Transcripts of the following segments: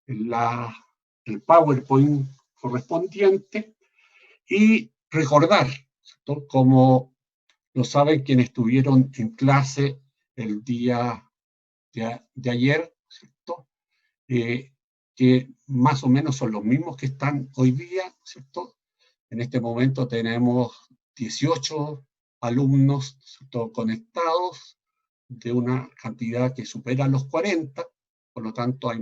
el PowerPoint correspondiente y recordar, ¿cierto? Como lo saben quienes estuvieron en clase el día de ayer, ¿cierto? Que más o menos son los mismos que están hoy día, ¿cierto? En este momento tenemos 18 alumnos, ¿cierto?, conectados, de una cantidad que supera los 40, por lo tanto hay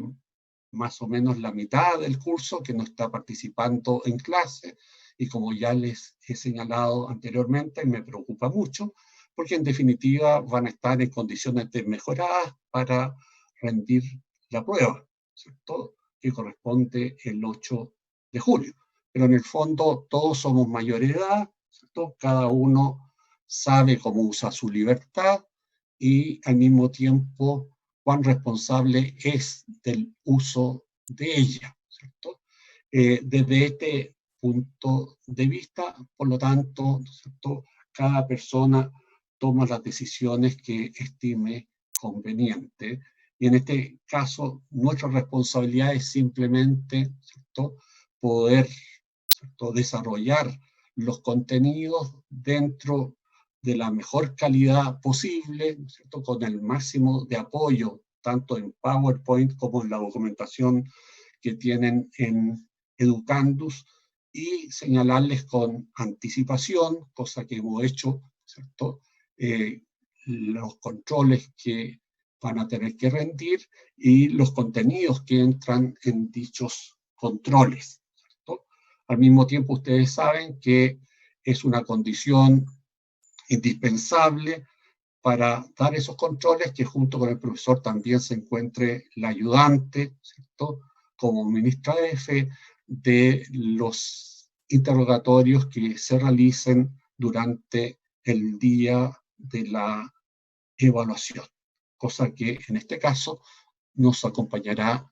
más o menos la mitad del curso que no está participando en clase, y como ya les he señalado anteriormente, me preocupa mucho, porque en definitiva van a estar en condiciones mejoradas para rendir la prueba, ¿cierto?, que corresponde el 8 de julio. Pero en el fondo todos somos mayores de edad, ¿cierto? Cada uno sabe cómo usa su libertad y al mismo tiempo cuán responsable es del uso de ella, ¿cierto? Desde este punto de vista, por lo tanto, ¿cierto?, cada persona toma las decisiones que estime conveniente. Y en este caso, nuestra responsabilidad es simplemente, ¿cierto?, poder, ¿cierto?, desarrollar los contenidos dentro de la mejor calidad posible, ¿cierto?, con el máximo de apoyo, tanto en PowerPoint como en la documentación que tienen en Educandus, y señalarles con anticipación, cosa que hemos hecho, ¿cierto?, los controles que van a tener que rendir y los contenidos que entran en dichos controles, ¿cierto? Al mismo tiempo, ustedes saben que es una condición indispensable para dar esos controles que junto con el profesor también se encuentre la ayudante, ¿cierto?, como ministra F de los interrogatorios que se realicen durante el día de la evaluación, cosa que en este caso nos acompañará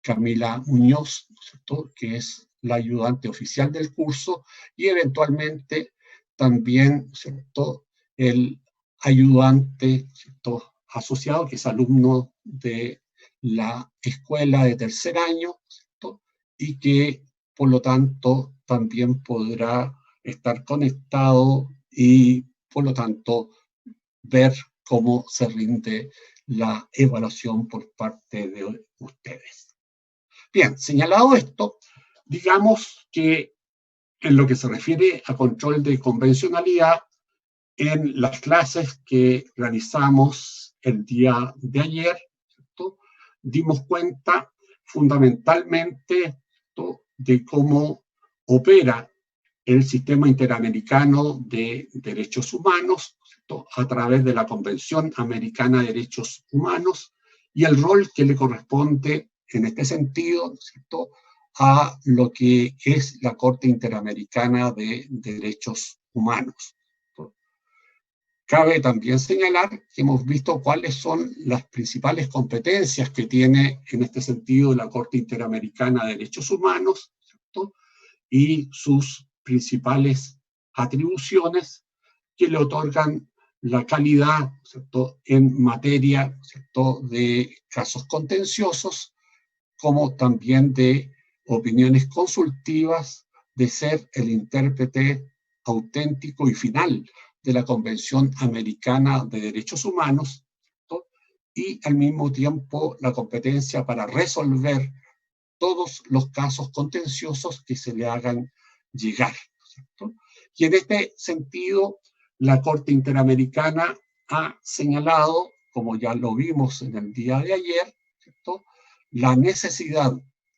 Camila Muñoz, ¿cierto?, que es la ayudante oficial del curso, y eventualmente también, ¿cierto?, el ayudante, ¿cierto?, asociado, que es alumno de la escuela de tercer año, ¿cierto?, y que por lo tanto también podrá estar conectado y por lo tanto ver cómo se rinde la evaluación por parte de ustedes. Bien, señalado esto, digamos que en lo que se refiere a control de convencionalidad, en las clases que realizamos el día de ayer, ¿cierto?, dimos cuenta fundamentalmente, ¿cierto?, de cómo opera el sistema interamericano de derechos humanos, ¿cierto?, a través de la Convención Americana de Derechos Humanos, y el rol que le corresponde en este sentido, ¿cierto?, a lo que es la Corte Interamericana de Derechos Humanos. Cabe también señalar que hemos visto cuáles son las principales competencias que tiene en este sentido la Corte Interamericana de Derechos Humanos, ¿cierto?, y sus principales atribuciones que le otorgan la calidad, ¿cierto?, en materia, ¿cierto?, de casos contenciosos, como también de opiniones consultivas, de ser el intérprete auténtico y final de la Convención Americana de Derechos Humanos, ¿cierto?, y al mismo tiempo la competencia para resolver todos los casos contenciosos que se le hagan llegar, ¿cierto? Y en este sentido, la Corte Interamericana ha señalado, como ya lo vimos en el día de ayer, ¿cierto?, la necesidad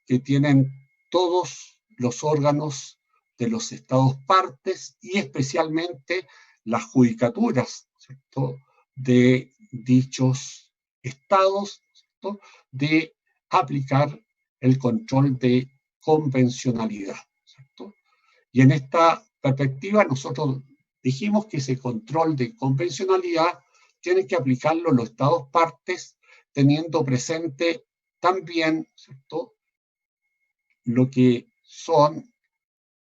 que tienen todos los órganos de los estados partes y especialmente las judicaturas, ¿cierto?, de dichos estados, ¿cierto?, de aplicar el control de convencionalidad, ¿cierto? Y en esta perspectiva nosotros dijimos que ese control de convencionalidad tienen que aplicarlo los estados partes, teniendo presente también, ¿cierto?, lo que son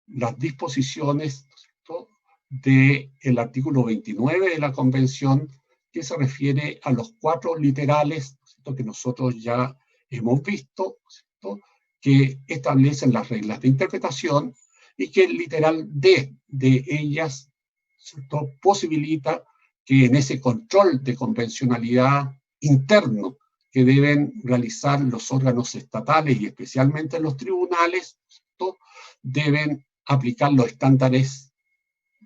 las disposiciones, ¿cierto?, del artículo 29 de la Convención, que se refiere a los 4 literales, ¿cierto?, que nosotros ya hemos visto, ¿cierto?, que establecen las reglas de interpretación y que el literal D de ellas, ¿cierto?, posibilita que en ese control de convencionalidad interno que deben realizar los órganos estatales y especialmente los tribunales, ¿cierto?, deben aplicar los estándares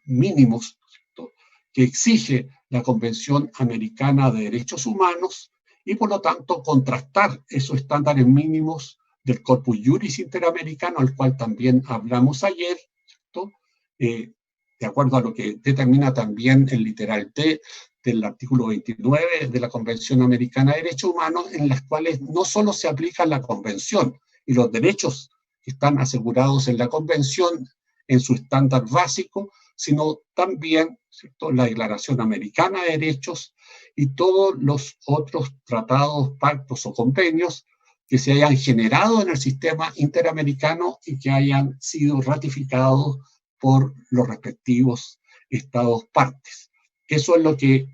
mínimos, ¿cierto?, que exige la Convención Americana de Derechos Humanos y por lo tanto contrastar esos estándares mínimos del Corpus Juris Interamericano, al cual también hablamos ayer, ¿cierto?, de acuerdo a lo que determina también el literal T del artículo 29 de la Convención Americana de Derechos Humanos, en las cuales no solo se aplica la Convención y los derechos que están asegurados en la Convención en su estándar básico, sino también, ¿cierto?, la Declaración Americana de Derechos y todos los otros tratados, pactos o convenios que se hayan generado en el sistema interamericano y que hayan sido ratificados por los respectivos estados partes. Eso es lo que,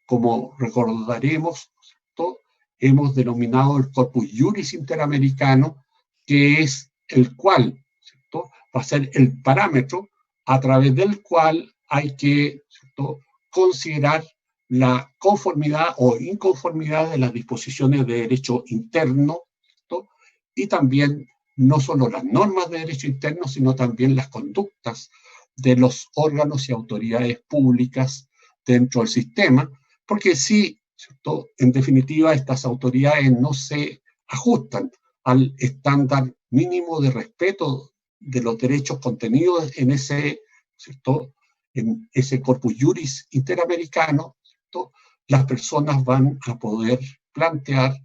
como recordaremos, ¿cierto?, hemos denominado el Corpus Juris Interamericano, que es el cual, ¿cierto?, va a ser el parámetro a través del cual hay que, ¿cierto?, considerar la conformidad o inconformidad de las disposiciones de derecho interno, ¿cierto?, y también no solo las normas de derecho interno, sino también las conductas de los órganos y autoridades públicas dentro del sistema, porque si, ¿cierto?, en definitiva estas autoridades no se ajustan al estándar mínimo de respeto de los derechos contenidos en ese, ¿cierto?, en ese Corpus Juris Interamericano, ¿cierto?, las personas van a poder plantear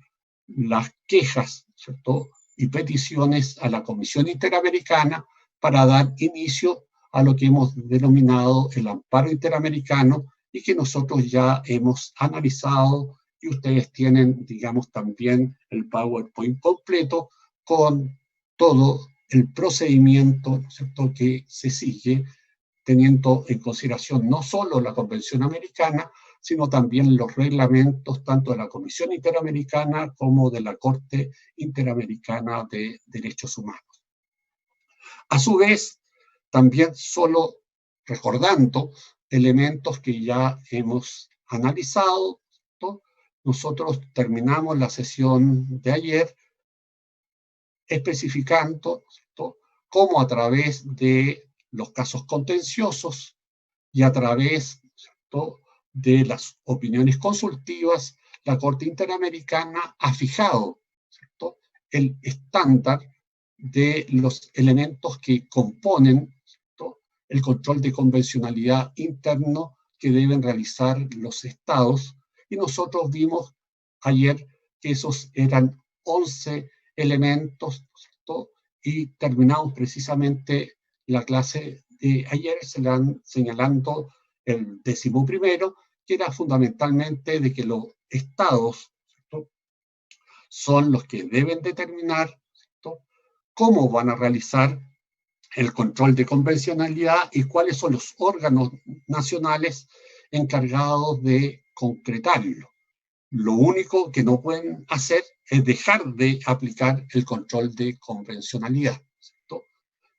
las quejas, ¿cierto?, y peticiones a la Comisión Interamericana para dar inicio a lo que hemos denominado el amparo interamericano y que nosotros ya hemos analizado y ustedes tienen, digamos, también el PowerPoint completo con todo el procedimiento, ¿cierto?, que se sigue teniendo en consideración no solo la Convención Americana, sino también los reglamentos tanto de la Comisión Interamericana como de la Corte Interamericana de Derechos Humanos. A su vez, también solo recordando elementos que ya hemos analizado, ¿no?, nosotros terminamos la sesión de ayer especificando, ¿cierto?, cómo a través de los casos contenciosos y a través, ¿cierto?, de las opiniones consultivas, la Corte Interamericana ha fijado, ¿cierto?, el estándar de los elementos que componen, ¿cierto?, el control de convencionalidad interno que deben realizar los estados. Y nosotros vimos ayer que esos eran 11 elementos, ¿cierto?, y terminamos precisamente la clase de ayer señalando el 11º, que era fundamentalmente de que los estados, ¿cierto?, son los que deben determinar, ¿cierto?, cómo van a realizar el control de convencionalidad y cuáles son los órganos nacionales encargados de concretarlo. Lo único que no pueden hacer es dejar de aplicar el control de convencionalidad, ¿cierto?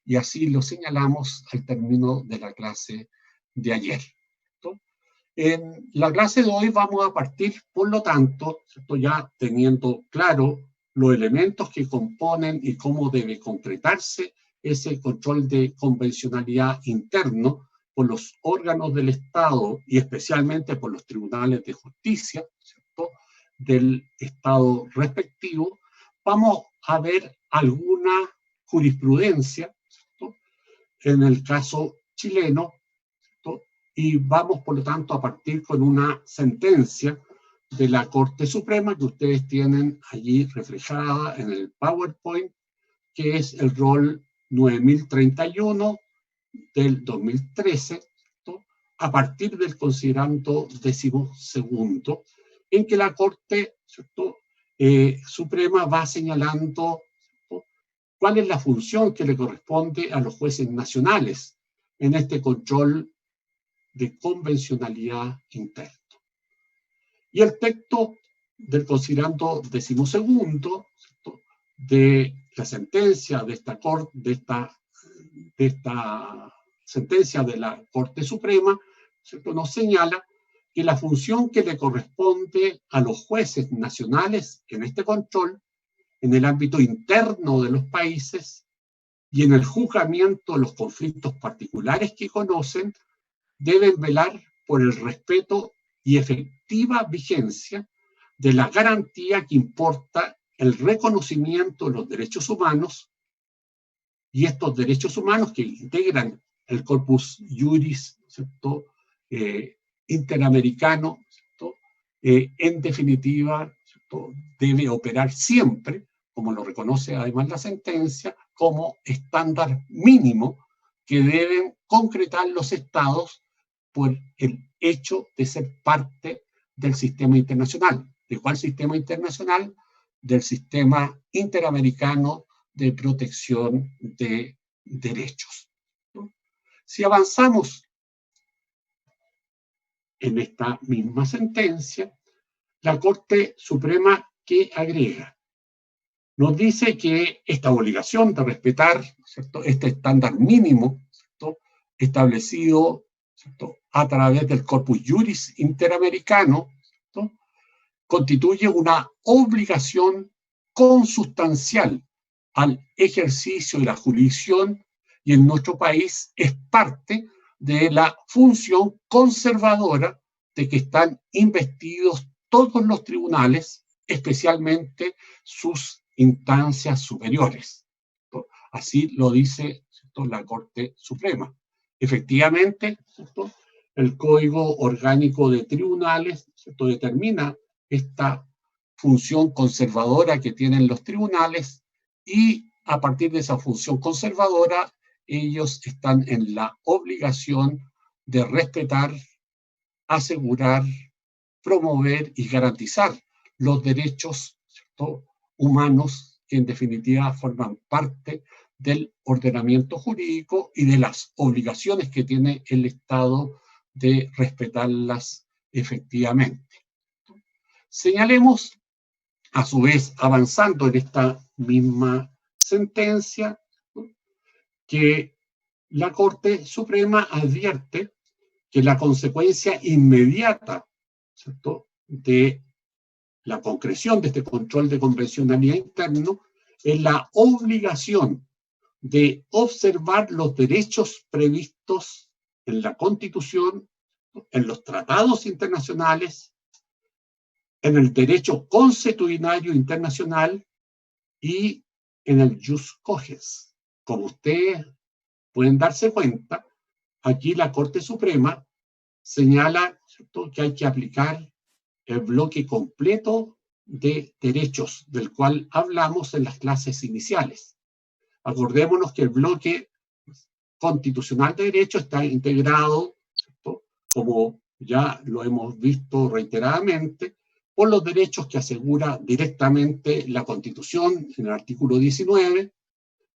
Y así lo señalamos al término de la clase de ayer, ¿cierto? En la clase de hoy vamos a partir, por lo tanto, ¿cierto?, ya teniendo claro los elementos que componen y cómo debe concretarse ese control de convencionalidad interno por los órganos del Estado y especialmente por los tribunales de justicia, ¿cierto?, del Estado respectivo, vamos a ver alguna jurisprudencia, ¿cierto?, en el caso chileno, ¿cierto?, y vamos, por lo tanto, a partir con una sentencia de la Corte Suprema que ustedes tienen allí reflejada en el PowerPoint, que es el rol 9031 del 2013, ¿cierto?, a partir del considerando 12º, en que la Corte, ¿cierto?, Suprema va señalando, ¿cierto?, cuál es la función que le corresponde a los jueces nacionales en este control de convencionalidad interno. Y el texto del considerando 12º, ¿cierto?, de la sentencia de esta sentencia de la Corte Suprema, ¿cierto?, nos señala que la función que le corresponde a los jueces nacionales en este control, en el ámbito interno de los países y en el juzgamiento de los conflictos particulares que conocen, deben velar por el respeto y efectiva vigencia de la garantía que importa el reconocimiento de los derechos humanos, y estos derechos humanos que integran el corpus juris, ¿cierto?, interamericano, ¿cierto?, en definitiva, ¿cierto?, debe operar siempre, como lo reconoce además la sentencia, como estándar mínimo que deben concretar los estados por el hecho de ser parte del sistema internacional. ¿De cuál sistema internacional? Del sistema interamericano de protección de derechos, ¿no? Si avanzamos en esta misma sentencia, la Corte Suprema, ¿qué agrega? Nos dice que esta obligación de respetar, ¿cierto?, este estándar mínimo, ¿cierto?, establecido, ¿cierto?, a través del corpus juris interamericano, ¿cierto?, constituye una obligación consustancial al ejercicio de la jurisdicción, y en nuestro país es parte de la función conservadora de que están investidos todos los tribunales, especialmente sus instancias superiores. Así lo dice, ¿cierto?, la Corte Suprema. Efectivamente, ¿cierto?, el Código Orgánico de Tribunales, ¿cierto?, determina esta función conservadora que tienen los tribunales, y a partir de esa función conservadora, ellos están en la obligación de respetar, asegurar, promover y garantizar los derechos, ¿cierto?, humanos, que en definitiva forman parte del ordenamiento jurídico y de las obligaciones que tiene el Estado de respetarlas efectivamente. Señalemos, a su vez, avanzando en esta misma sentencia, ¿no?, que la Corte Suprema advierte que la consecuencia inmediata, ¿cierto?, de la concreción de este control de convencionalidad interno es la obligación de observar los derechos previstos en la Constitución, en los tratados internacionales, en el derecho consuetudinario internacional y en el jus cogens. Como ustedes pueden darse cuenta, aquí la Corte Suprema señala, ¿cierto?, que hay que aplicar el bloque completo de derechos del cual hablamos en las clases iniciales. Acordémonos que el bloque constitucional de derechos está integrado, ¿cierto?, como ya lo hemos visto reiteradamente, por los derechos que asegura directamente la Constitución en el artículo 19,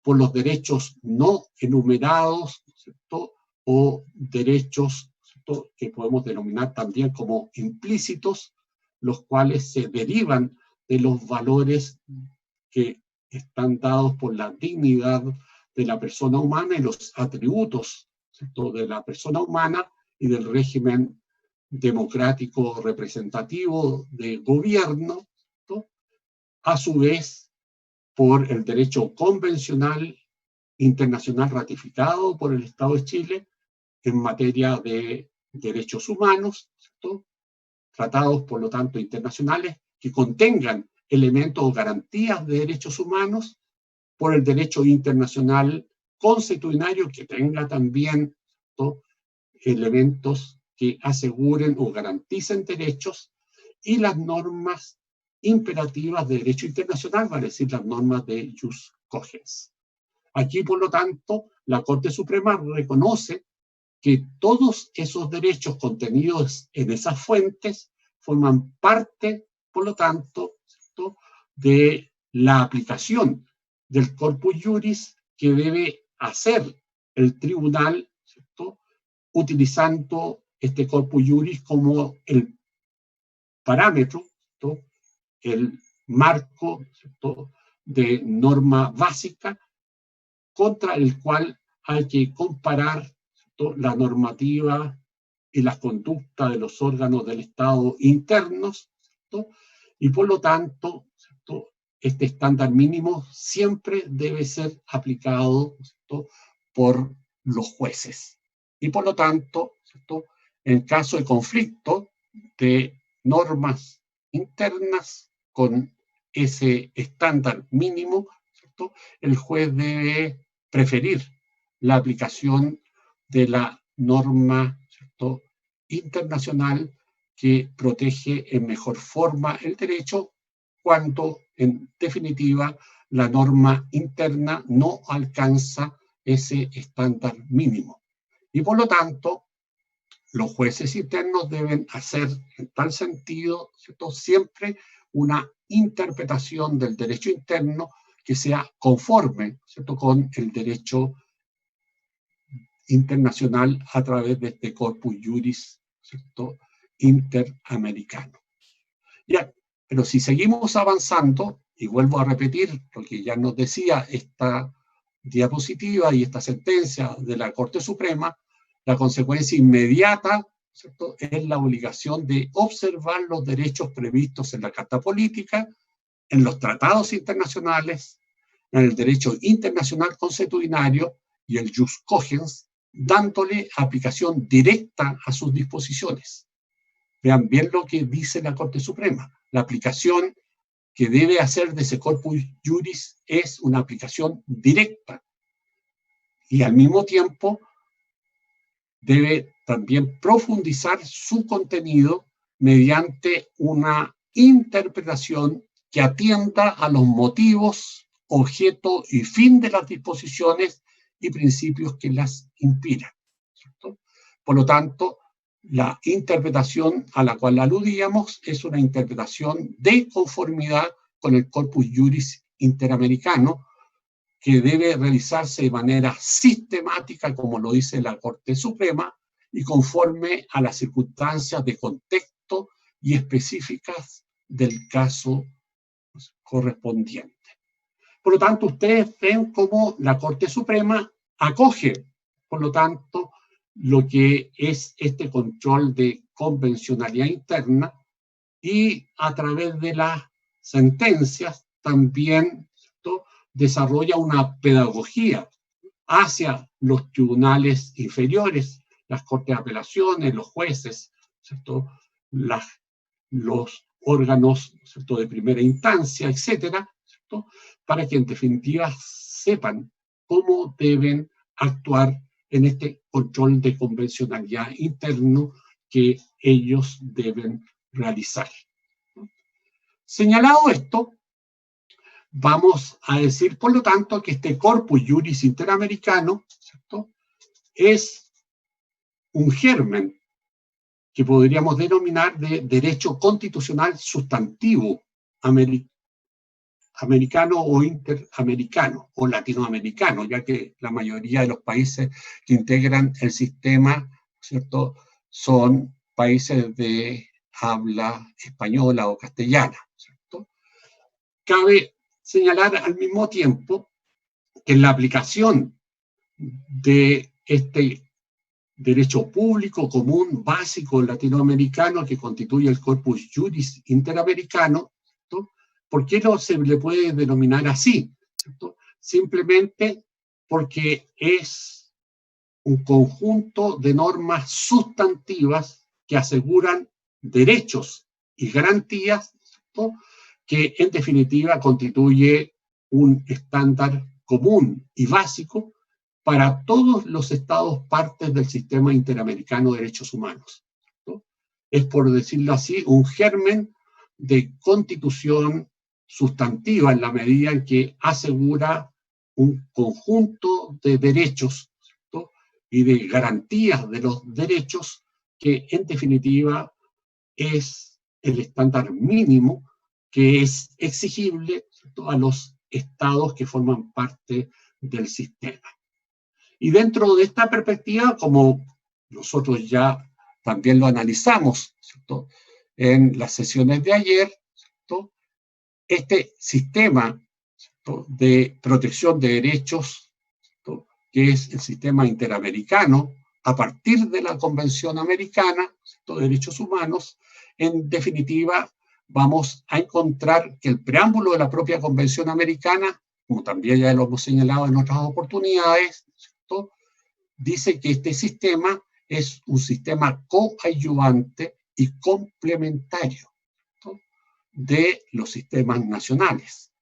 por los derechos no enumerados, ¿cierto?, o derechos, ¿cierto?, que podemos denominar también como implícitos, los cuales se derivan de los valores que están dados por la dignidad de la persona humana y los atributos, ¿cierto?, de la persona humana y del régimen democrático representativo de gobierno, ¿cierto?, a su vez por el derecho convencional internacional ratificado por el Estado de Chile en materia de derechos humanos, ¿cierto?, tratados, por lo tanto, internacionales que contengan elementos o garantías de derechos humanos, por el derecho internacional consuetudinario que tenga también, ¿cierto?, elementos que aseguren o garanticen derechos, y las normas imperativas de derecho internacional, vale decir, las normas de jus cogens. Aquí, por lo tanto, la Corte Suprema reconoce que todos esos derechos contenidos en esas fuentes forman parte, por lo tanto, ¿cierto?, de la aplicación del corpus juris que debe hacer el tribunal, ¿cierto?, utilizando este corpus juris como el parámetro, ¿cierto?, el marco, ¿cierto?, de norma básica contra el cual hay que comparar, ¿cierto?, la normativa y la conducta de los órganos del Estado internos, ¿cierto? Y por lo tanto, ¿cierto?, este estándar mínimo siempre debe ser aplicado, ¿cierto?, por los jueces. Y por lo tanto, ¿cierto?, en caso de conflicto de normas internas con ese estándar mínimo, ¿cierto?, el juez debe preferir la aplicación de la norma, ¿cierto?, internacional que protege en mejor forma el derecho, cuando en definitiva la norma interna no alcanza ese estándar mínimo. Y por lo tanto, los jueces internos deben hacer en tal sentido, ¿cierto?, siempre una interpretación del derecho interno que sea conforme, ¿cierto?, con el derecho internacional a través de este corpus juris, ¿cierto?, interamericano. Ya, pero si seguimos avanzando, y vuelvo a repetir lo que ya nos decía esta diapositiva y esta sentencia de la Corte Suprema, la consecuencia inmediata, ¿cierto?, es la obligación de observar los derechos previstos en la Carta Política, en los tratados internacionales, en el derecho internacional consuetudinario y el jus cogens, dándole aplicación directa a sus disposiciones. Vean bien lo que dice la Corte Suprema. La aplicación que debe hacer de ese corpus juris es una aplicación directa y al mismo tiempo debe también profundizar su contenido mediante una interpretación que atienda a los motivos, objeto y fin de las disposiciones y principios que las inspiran, ¿cierto? Por lo tanto, la interpretación a la cual aludíamos es una interpretación de conformidad con el corpus juris interamericano, que debe realizarse de manera sistemática, como lo dice la Corte Suprema, y conforme a las circunstancias de contexto y específicas del caso correspondiente. Por lo tanto, ustedes ven cómo la Corte Suprema acoge, por lo tanto, lo que es este control de convencionalidad interna y a través de las sentencias también, ¿cierto?, desarrolla una pedagogía hacia los tribunales inferiores, las cortes de apelaciones, los jueces, ¿cierto?, los órganos, ¿cierto?, de primera instancia, etcétera, ¿cierto?, para que en definitiva sepan cómo deben actuar en este control de convencionalidad interno que ellos deben realizar. Señalado esto, vamos a decir, por lo tanto, que este corpus juris interamericano, ¿cierto?, es un germen que podríamos denominar de derecho constitucional sustantivo americano o interamericano o latinoamericano, ya que la mayoría de los países que integran el sistema, ¿cierto?, son países de habla española o castellana, ¿cierto? Cabe señalar al mismo tiempo que en la aplicación de este derecho público común básico latinoamericano que constituye el corpus juris interamericano, ¿cierto?, ¿por qué no se le puede denominar así? ¿Cierto? Simplemente porque es un conjunto de normas sustantivas que aseguran derechos y garantías, ¿cierto?, que en definitiva constituye un estándar común y básico para todos los estados partes del sistema interamericano de derechos humanos, ¿no? Es, por decirlo así, un germen de constitución sustantiva en la medida en que asegura un conjunto de derechos, ¿cierto?, y de garantías de los derechos que en definitiva es el estándar mínimo que es exigible, ¿cierto?, a los estados que forman parte del sistema. Y dentro de esta perspectiva, como nosotros ya también lo analizamos, ¿cierto?, en las sesiones de ayer, ¿cierto?, este sistema, de protección de derechos, que es el sistema interamericano, a partir de la Convención Americana de Derechos Humanos. En definitiva, vamos a encontrar que el preámbulo de la propia Convención Americana, como también ya lo hemos señalado en otras oportunidades, ¿cierto?, dice que este sistema es un sistema coadyuvante y complementario, ¿cierto?, de los sistemas nacionales.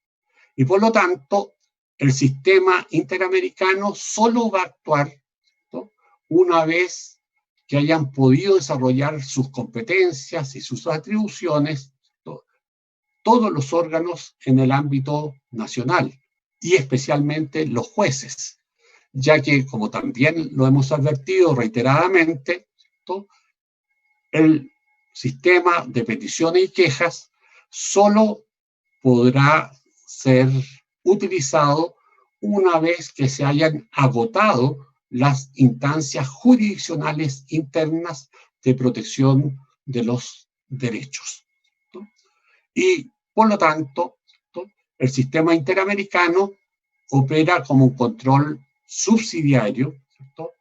Y por lo tanto, el sistema interamericano solo va a actuar, ¿cierto?, una vez que hayan podido desarrollar sus competencias y sus atribuciones, ¿cierto?, todos los órganos en el ámbito nacional y especialmente los jueces, ya que, como también lo hemos advertido reiteradamente, ¿cierto?, el sistema de peticiones y quejas solo podrá ser utilizado una vez que se hayan agotado las instancias jurisdiccionales internas de protección de los derechos, ¿no? Y, por lo tanto, ¿no?, el sistema interamericano opera como un control subsidiario, ¿cierto?,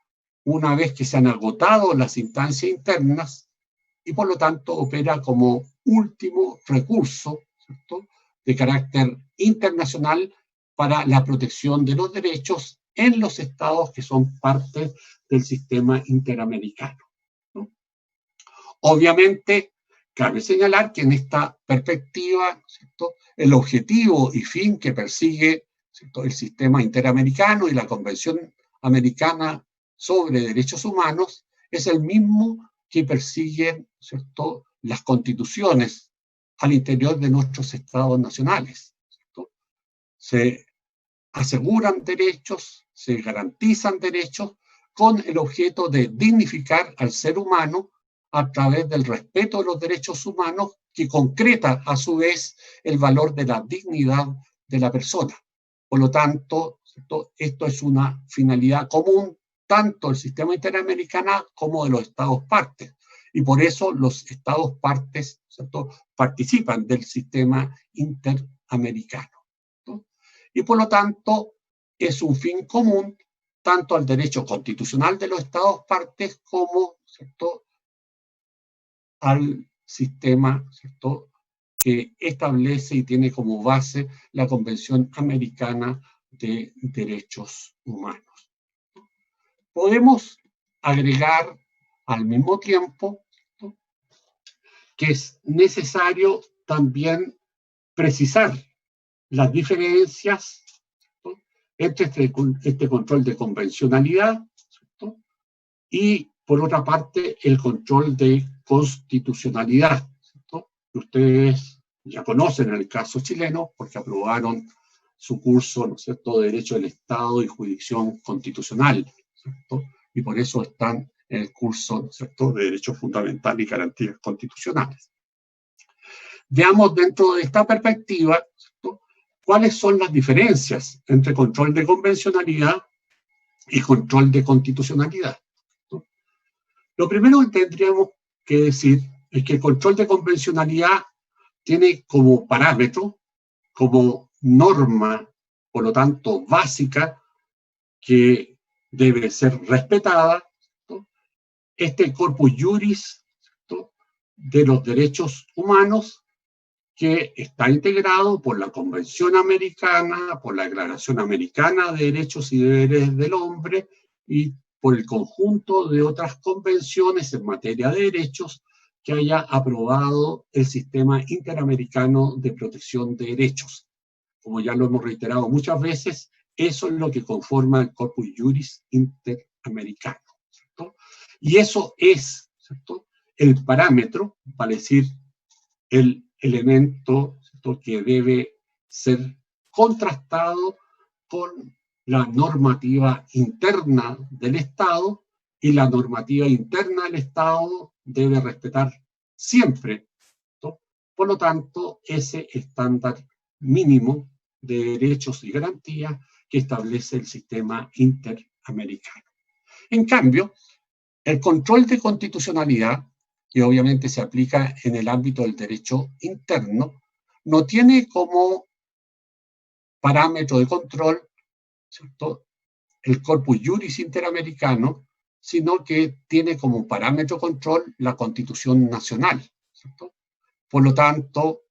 una vez que se han agotado las instancias internas, y por lo tanto opera como último recurso, ¿cierto?, de carácter internacional para la protección de los derechos en los estados que son parte del sistema interamericano, ¿no? Obviamente, cabe señalar que en esta perspectiva, ¿cierto?, el objetivo y fin que persigue, ¿cierto?, el sistema interamericano y la Convención Americana sobre Derechos Humanos es el mismo que persiguen, ¿cierto?, las constituciones al interior de nuestros estados nacionales, ¿cierto? Se aseguran derechos, se garantizan derechos con el objeto de dignificar al ser humano a través del respeto de los derechos humanos, que concreta a su vez el valor de la dignidad de la persona. Por lo tanto, ¿cierto?, esto es una finalidad común tanto del sistema interamericano como de los estados partes. Y por eso los estados partes, ¿cierto?, participan del sistema interamericano, ¿no? Y por lo tanto es un fin común tanto al derecho constitucional de los estados partes como, ¿cierto?, al sistema, ¿cierto?, que establece y tiene como base la Convención Americana de Derechos Humanos. Podemos agregar al mismo tiempo, ¿no?, que es necesario también precisar las diferencias, ¿no?, entre este control de convencionalidad, ¿cierto?, y, por otra parte, el control de constitucionalidad, ¿cierto?, que ustedes ya conocen en el caso chileno porque aprobaron su curso, ¿no es cierto?, de Derecho del Estado y Jurisdicción Constitucional, ¿cierto?, y por eso están en el curso, ¿no es cierto?, de Derecho Fundamental y Garantías Constitucionales. Veamos dentro de esta perspectiva, ¿cierto?, cuáles son las diferencias entre control de convencionalidad y control de constitucionalidad, ¿no? Lo primero que tendríamos que decir es que el control de convencionalidad tiene como parámetro, como norma, por lo tanto básica, que debe ser respetada, ¿no?, este corpus juris, ¿no?, de los derechos humanos, que está integrado por la Convención Americana, por la Declaración Americana de Derechos y Deberes del Hombre y por el conjunto de otras convenciones en materia de derechos que haya aprobado el Sistema Interamericano de Protección de Derechos. Como ya lo hemos reiterado muchas veces, eso es lo que conforma el corpus juris interamericano, ¿cierto? Y eso es, ¿cierto?, el parámetro, para decir, el elemento, ¿cierto?, que debe ser contrastado con la normativa interna del Estado, y la normativa interna del Estado debe respetar siempre, ¿no?, por lo tanto, ese estándar mínimo de derechos y garantías que establece el sistema interamericano. En cambio, el control de constitucionalidad, que obviamente se aplica en el ámbito del derecho interno, no tiene como parámetro de control, ¿cierto?, el corpus juris interamericano, sino que tiene como parámetro de control la Constitución Nacional, ¿cierto? Por lo tanto,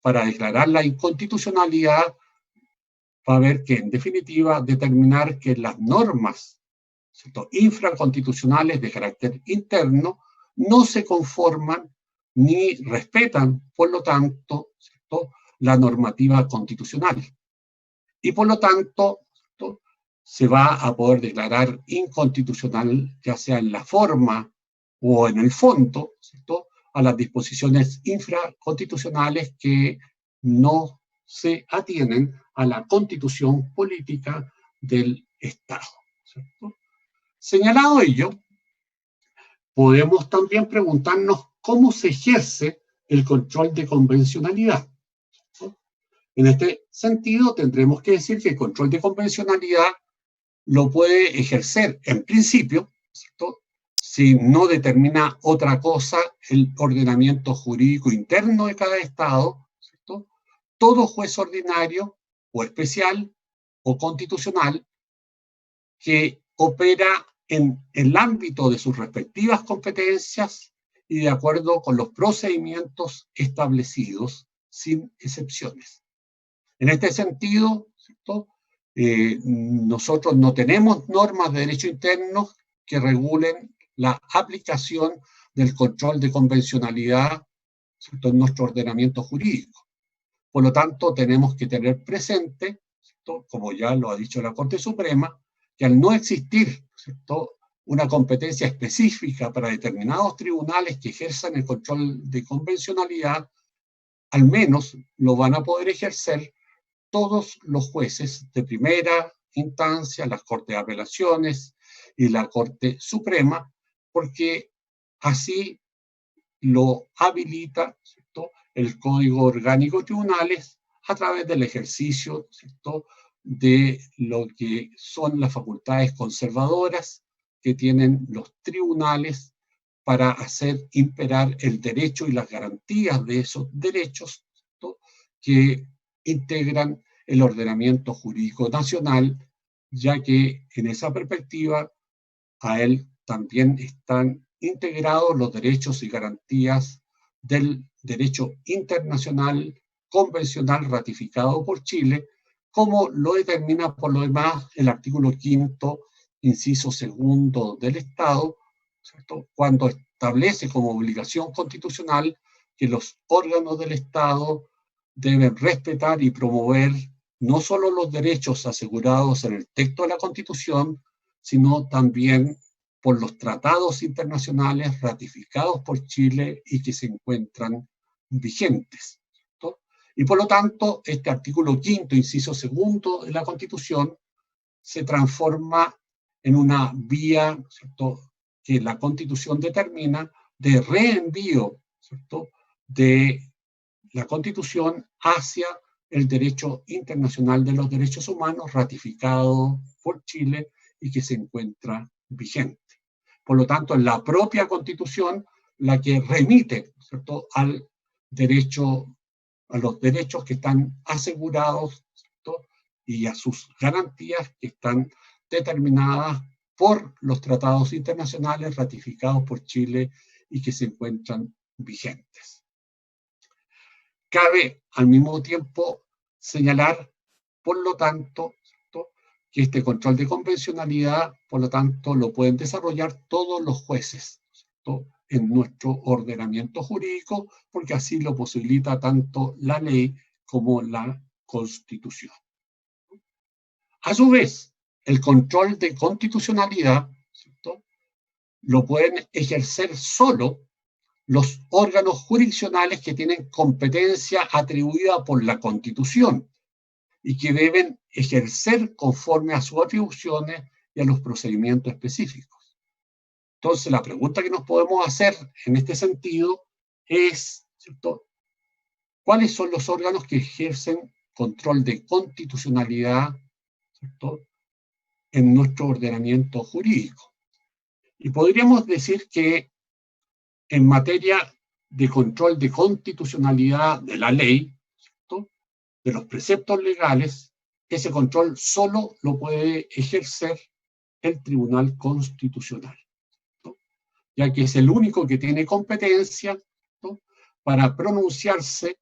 para declarar la inconstitucionalidad, va a haber que, en definitiva, determinar que las normas, ¿cierto?, infraconstitucionales de carácter interno no se conforman ni respetan, por lo tanto, ¿cierto?, la normativa constitucional. Y por lo tanto, ¿cierto?, se va a poder declarar inconstitucional, ya sea en la forma o en el fondo, ¿cierto?, a las disposiciones infraconstitucionales que no se atienen a la constitución política del Estado, ¿cierto? Señalado ello, podemos también preguntarnos cómo se ejerce el control de convencionalidad, ¿cierto? En este sentido, tendremos que decir que el control de convencionalidad lo puede ejercer, en principio, ¿cierto?, si no determina otra cosa el ordenamiento jurídico interno de cada Estado, ¿cierto?, todo juez ordinario o especial o constitucional que opera en el ámbito de sus respectivas competencias y de acuerdo con los procedimientos establecidos, sin excepciones. En este sentido, ¿cierto?, nosotros no tenemos normas de derecho interno que regulen la aplicación del control de convencionalidad, ¿cierto?, en nuestro ordenamiento jurídico. Por lo tanto, tenemos que tener presente, ¿cierto?, como ya lo ha dicho la Corte Suprema, que al no existir, ¿cierto?, una competencia específica para determinados tribunales que ejerzan el control de convencionalidad, al menos lo van a poder ejercer todos los jueces de primera instancia, las Cortes de Apelaciones y la Corte Suprema, porque así lo habilita, ¿cierto?, el Código Orgánico de Tribunales a través del ejercicio, ¿cierto?, de lo que son las facultades conservadoras que tienen los tribunales para hacer imperar el derecho y las garantías de esos derechos, ¿cierto?, que integran el ordenamiento jurídico nacional, ya que en esa perspectiva a él también están integrados los derechos y garantías del derecho internacional convencional ratificado por Chile, como lo determina por lo demás el artículo 5º, inciso 2 del Estado, ¿cierto?, cuando establece como obligación constitucional que los órganos del Estado deben respetar y promover no solo los derechos asegurados en el texto de la Constitución, sino también por los tratados internacionales ratificados por Chile y que se encuentran vigentes, ¿cierto? Y por lo tanto, este artículo 5º, inciso 2 de la Constitución se transforma en una vía, ¿cierto?, que la Constitución determina de reenvío, ¿cierto?, de la Constitución hacia el derecho internacional de los derechos humanos ratificado por Chile y que se encuentra vigente. Por lo tanto, es la propia Constitución la que remite, ¿cierto?, al derecho, a los derechos que están asegurados, ¿cierto?, y a sus garantías que están determinadas por los tratados internacionales ratificados por Chile y que se encuentran vigentes. Cabe al mismo tiempo señalar, por lo tanto, ¿cierto?, que este control de convencionalidad, por lo tanto, lo pueden desarrollar todos los jueces, ¿cierto?, en nuestro ordenamiento jurídico, porque así lo posibilita tanto la ley como la Constitución. A su vez, el control de constitucionalidad, ¿cierto?, lo pueden ejercer solo los órganos jurisdiccionales que tienen competencia atribuida por la Constitución y que deben ejercer conforme a sus atribuciones y a los procedimientos específicos. Entonces, la pregunta que nos podemos hacer en este sentido es, ¿cierto?, ¿cuáles son los órganos que ejercen control de constitucionalidad, ¿cierto?, en nuestro ordenamiento jurídico? Y podríamos decir que en materia de control de constitucionalidad de la ley, ¿cierto?, de los preceptos legales, ese control solo lo puede ejercer el Tribunal Constitucional, ¿no? Ya que es el único que tiene competencia, ¿no?, para pronunciarse,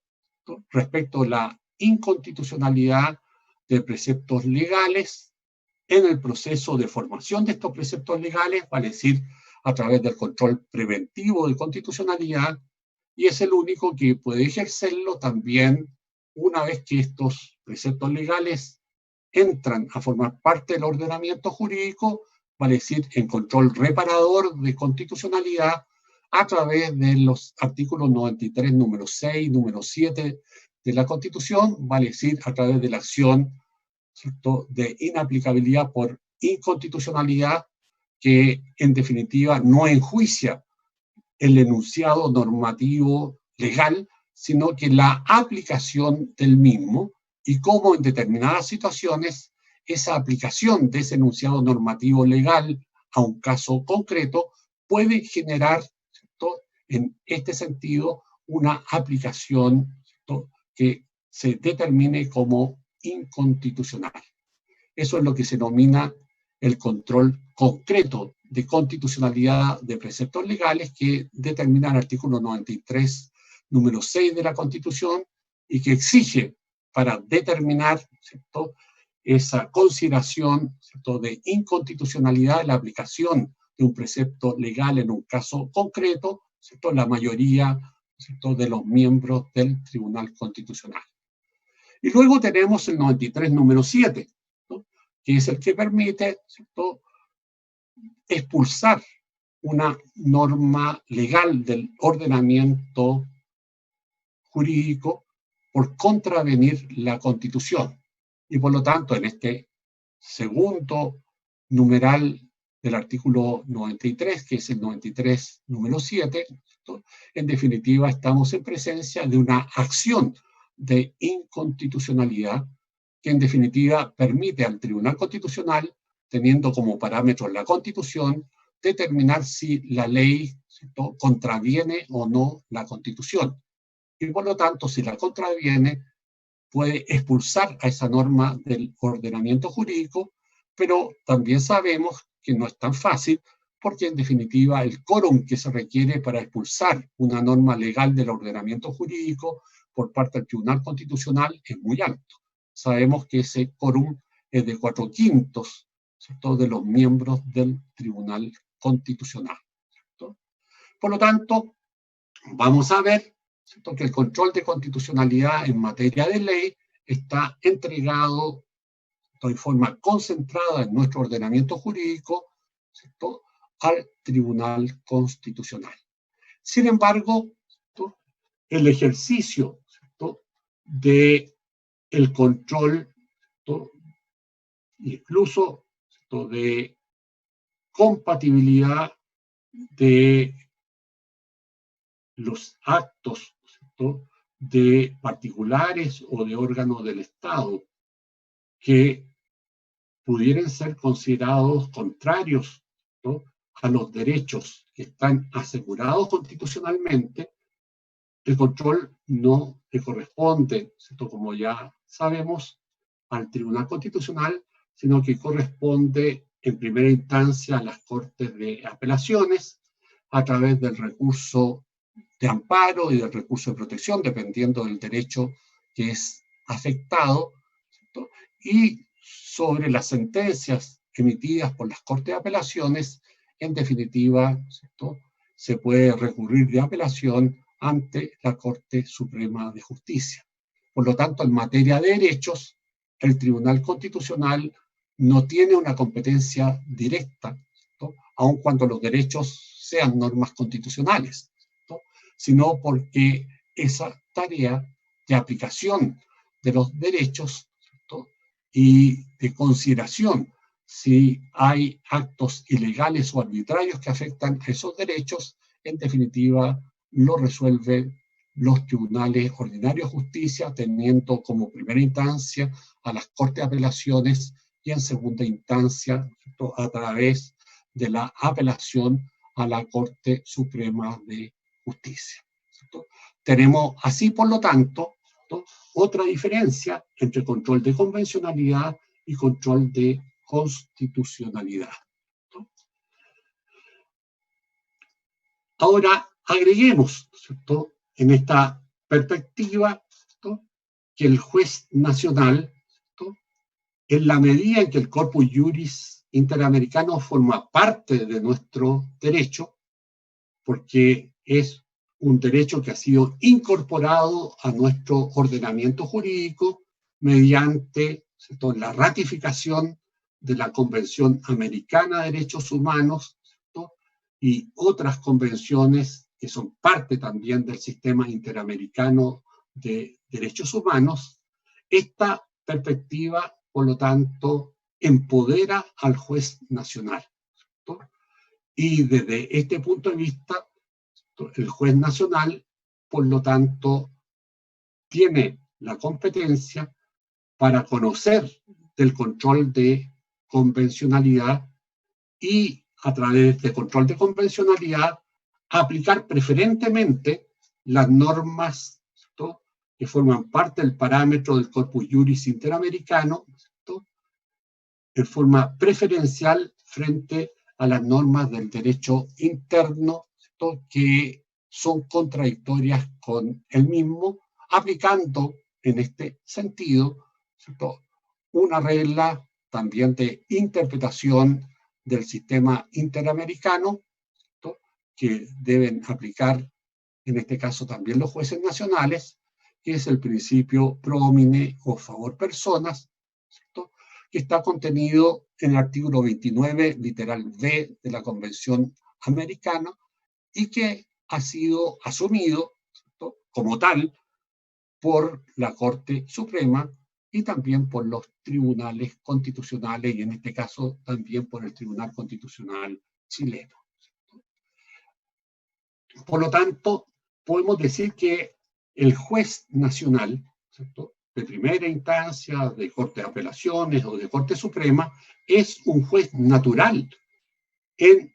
¿no?, respecto a la inconstitucionalidad de preceptos legales en el proceso de formación de estos preceptos legales, vale decir, a través del control preventivo de constitucionalidad, y es el único que puede ejercerlo también una vez que estos preceptos legales entran a formar parte del ordenamiento jurídico, vale decir, en control reparador de constitucionalidad a través de los artículos 93, número 6, número 7 de la Constitución, vale decir, a través de la acción, ¿cierto?, de inaplicabilidad por inconstitucionalidad, que en definitiva no enjuicia el enunciado normativo legal, sino que la aplicación del mismo, y cómo en determinadas situaciones esa aplicación de ese enunciado normativo legal a un caso concreto puede generar, ¿cierto?, en este sentido, una aplicación, ¿cierto?, que se determine como inconstitucional. Eso es lo que se denomina el control concreto de constitucionalidad de preceptos legales que determina el artículo 93, número 6 de la Constitución, y que exige para determinar, ¿cierto?, esa consideración, ¿cierto?, de inconstitucionalidad de la aplicación de un precepto legal en un caso concreto, ¿cierto?, la mayoría, ¿cierto?, de los miembros del Tribunal Constitucional. Y luego tenemos el 93, número 7, ¿no?, que es el que permite, ¿cierto?, expulsar una norma legal del ordenamiento jurídico por contravenir la Constitución. Y por lo tanto, en este segundo numeral del artículo 93, que es el 93, número 7, ¿no?, en definitiva estamos en presencia de una acción de inconstitucionalidad que en definitiva permite al Tribunal Constitucional, teniendo como parámetro la Constitución, determinar si la ley, ¿cierto?, contraviene o no la Constitución. Y por lo tanto, si la contraviene, puede expulsar a esa norma del ordenamiento jurídico, pero también sabemos que no es tan fácil, porque en definitiva el quórum que se requiere para expulsar una norma legal del ordenamiento jurídico por parte del Tribunal Constitucional es muy alto. Sabemos que ese quórum es de 4/5, ¿cierto?, de los miembros del Tribunal Constitucional, ¿cierto? Por lo tanto, vamos a ver, ¿cierto?, que el control de constitucionalidad en materia de ley está entregado de forma concentrada en nuestro ordenamiento jurídico, ¿cierto?, al Tribunal Constitucional. Sin embargo, ¿cierto?, el ejercicio, ¿cierto?, de el control, ¿cierto?, incluso, ¿cierto?, de compatibilidad de los actos, ¿cierto?, de particulares o de órganos del Estado que pudieran ser considerados contrarios, ¿no?, a los derechos que están asegurados constitucionalmente, el control no le corresponde, ¿cierto?, como ya sabemos, al Tribunal Constitucional, sino que corresponde en primera instancia a las Cortes de Apelaciones a través del recurso de amparo y del recurso de protección, dependiendo del derecho que es afectado, ¿cierto?, y sobre las sentencias emitidas por las Cortes de Apelaciones, en definitiva, ¿cierto?, se puede recurrir de apelación ante la Corte Suprema de Justicia. Por lo tanto, en materia de derechos, el Tribunal Constitucional no tiene una competencia directa, ¿cierto?, aun cuando los derechos sean normas constitucionales, ¿cierto?, sino porque esa tarea de aplicación de los derechos, ¿cierto?, y de consideración si hay actos ilegales o arbitrarios que afectan a esos derechos, en definitiva, lo resuelven los tribunales ordinarios de justicia, teniendo como primera instancia a las Cortes de Apelaciones y en segunda instancia, ¿cierto?, a través de la apelación a la Corte Suprema de Justicia, ¿cierto? Tenemos así, por lo tanto, ¿cierto?, otra diferencia entre control de convencionalidad y control de constitucionalidad, ¿no? Ahora, agreguemos, ¿cierto?, en esta perspectiva, ¿cierto?, que el juez nacional, ¿cierto?, en la medida en que el corpus juris interamericano forma parte de nuestro derecho, porque es un derecho que ha sido incorporado a nuestro ordenamiento jurídico mediante, ¿cierto?, la ratificación de la Convención Americana de Derechos Humanos, ¿cierto?, y otras convenciones que son parte también del sistema interamericano de derechos humanos. Esta perspectiva, por lo tanto, empodera al juez nacional, ¿cierto? Y desde este punto de vista, el juez nacional, por lo tanto, tiene la competencia para conocer del control de convencionalidad y, a través del control de convencionalidad, aplicar preferentemente las normas, ¿cierto?, que forman parte del parámetro del corpus juris interamericano, ¿cierto?, en forma preferencial frente a las normas del derecho interno, ¿cierto?, que son contradictorias con el mismo, aplicando en este sentido, ¿cierto?, una regla también de interpretación del sistema interamericano, ¿cierto?, que deben aplicar en este caso también los jueces nacionales, que es el principio pro homine o favor personas, ¿cierto?, que está contenido en el artículo 29, literal B de la Convención Americana, y que ha sido asumido, ¿cierto?, como tal por la Corte Suprema y también por los tribunales constitucionales, y en este caso también por el Tribunal Constitucional chileno. Por lo tanto, podemos decir que el juez nacional, ¿cierto?, de primera instancia, de Corte de Apelaciones o de Corte Suprema, es un juez natural en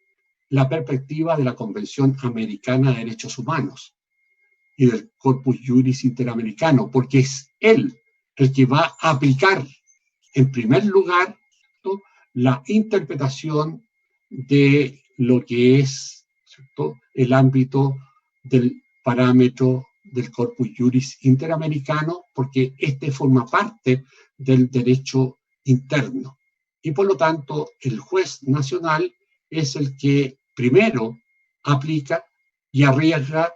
la perspectiva de la Convención Americana de Derechos Humanos y del Corpus Juris Interamericano, porque es él el que va a aplicar, en primer lugar, ¿cierto?, la interpretación de lo que es, ¿cierto?, el ámbito del parámetro del Corpus Juris Interamericano, porque este forma parte del derecho interno. Y por lo tanto, el juez nacional es el que primero aplica y arriesga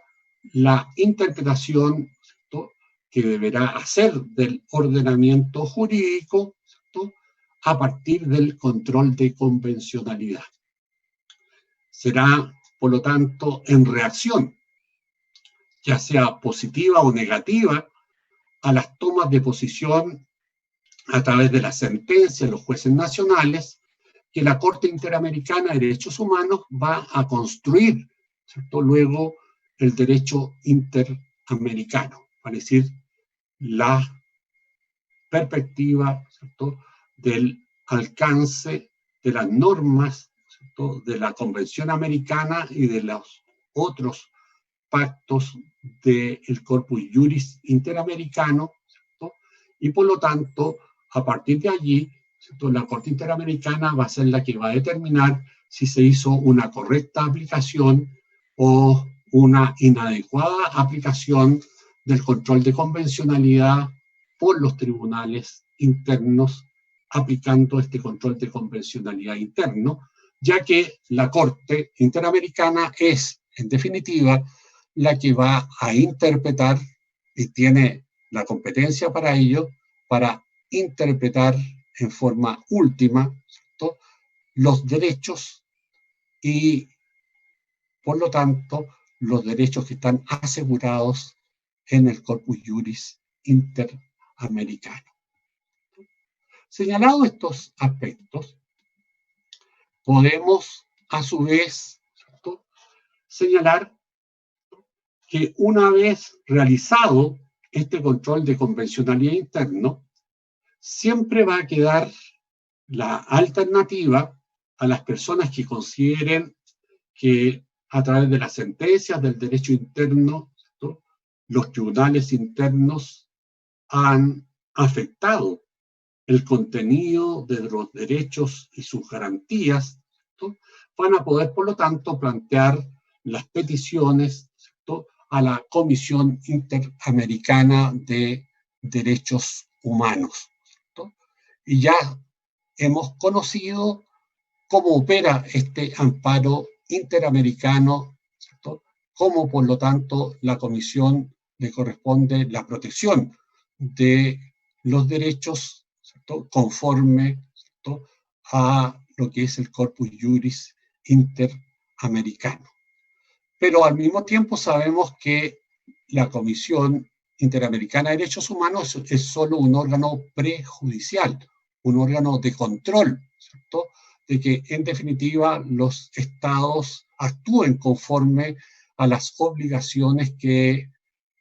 la interpretación, ¿cierto?, que deberá hacer del ordenamiento jurídico, ¿cierto?, a partir del control de convencionalidad. Será, por lo tanto, en reacción, ya sea positiva o negativa, a las tomas de posición a través de las sentencias de los jueces nacionales, que la Corte Interamericana de Derechos Humanos va a construir, ¿cierto?, luego el derecho interamericano, es decir, la perspectiva, ¿cierto?, del alcance de las normas, ¿cierto?, de la Convención Americana y de los otros pactos del Corpus Juris Interamericano, ¿cierto?, y por lo tanto, a partir de allí, ¿cierto?, la Corte Interamericana va a ser la que va a determinar si se hizo una correcta aplicación o una inadecuada aplicación del control de convencionalidad por los tribunales internos, aplicando este control de convencionalidad interno, ya que la Corte Interamericana es, en definitiva, la que va a interpretar y tiene la competencia para ello, para interpretar en forma última, ¿cierto?, los derechos y, por lo tanto, los derechos que están asegurados en el Corpus Juris Interamericano. Señalados estos aspectos, podemos, a su vez, ¿cierto?, señalar que una vez realizado este control de convencionalidad interno, siempre va a quedar la alternativa a las personas que consideren que a través de las sentencias del derecho interno, ¿cierto?, los tribunales internos han afectado el contenido de los derechos y sus garantías, ¿cierto?, van a poder, por lo tanto, plantear las peticiones, ¿cierto?, a la Comisión Interamericana de Derechos Humanos, ¿cierto? Y ya hemos conocido cómo opera este amparo interamericano, ¿cierto?, cómo, por lo tanto, la Comisión le corresponde la protección de los derechos, ¿cierto?, conforme, ¿cierto?, a lo que es el Corpus Juris Interamericano. Pero al mismo tiempo sabemos que la Comisión Interamericana de Derechos Humanos es solo un órgano prejudicial, un órgano de control, ¿cierto?, de que en definitiva los estados actúen conforme a las obligaciones que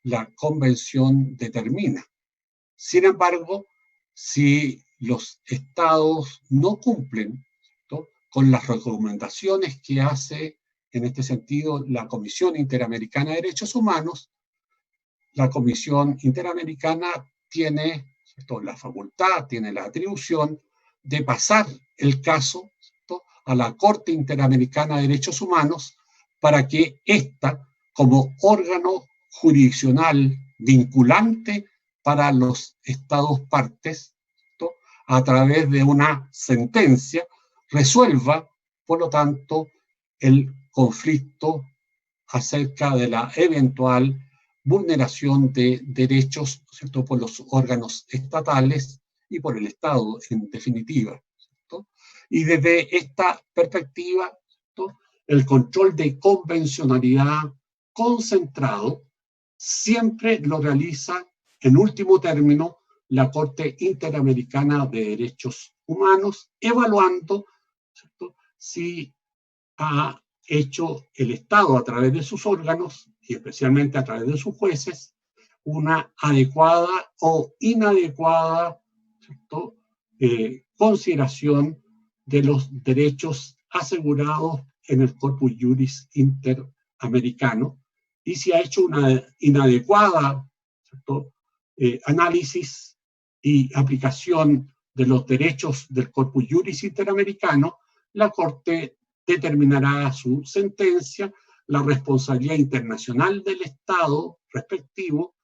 la Convención determina. Sin embargo, si los estados no cumplen, ¿cierto?, con las recomendaciones que hace en este sentido la Comisión Interamericana de Derechos Humanos, la Comisión Interamericana tiene, ¿cierto?, la facultad, tiene la atribución de pasar el caso, ¿cierto?, a la Corte Interamericana de Derechos Humanos para que ésta, como órgano jurisdiccional vinculante para los estados partes, ¿cierto?, a través de una sentencia, resuelva, por lo tanto, el conflicto acerca de la eventual vulneración de derechos, ¿cierto?, por los órganos estatales y por el Estado, en definitiva, ¿cierto? Y desde esta perspectiva, ¿cierto?, el control de convencionalidad concentrado siempre lo realiza, en último término, la Corte Interamericana de Derechos Humanos, evaluando, ¿cierto?, si ha hecho el Estado a través de sus órganos y especialmente a través de sus jueces una adecuada o inadecuada, ¿cierto?, consideración de los derechos asegurados en el Corpus Juris Interamericano, y si ha hecho una inadecuada, ¿cierto?, análisis y aplicación de los derechos del Corpus Juris Interamericano, la Corte determinará su sentencia, la responsabilidad internacional del Estado respectivo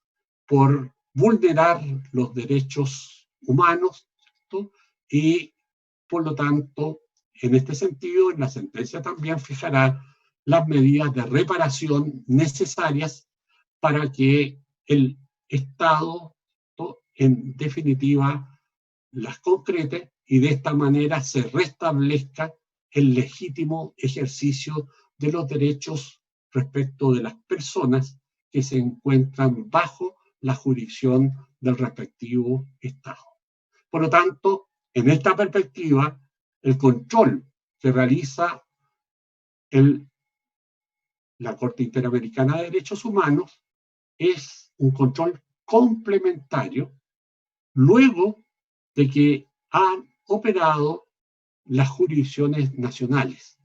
por vulnerar los derechos humanos, ¿cierto?, y por lo tanto, en este sentido, en la sentencia también fijará las medidas de reparación necesarias para que el Estado, ¿cierto?, en definitiva, las concrete y de esta manera se restablezca el legítimo ejercicio de los derechos respecto de las personas que se encuentran bajo la jurisdicción del respectivo Estado. Por lo tanto, en esta perspectiva, el control que realiza la Corte Interamericana de Derechos Humanos es un control complementario luego de que han operado las jurisdicciones nacionales.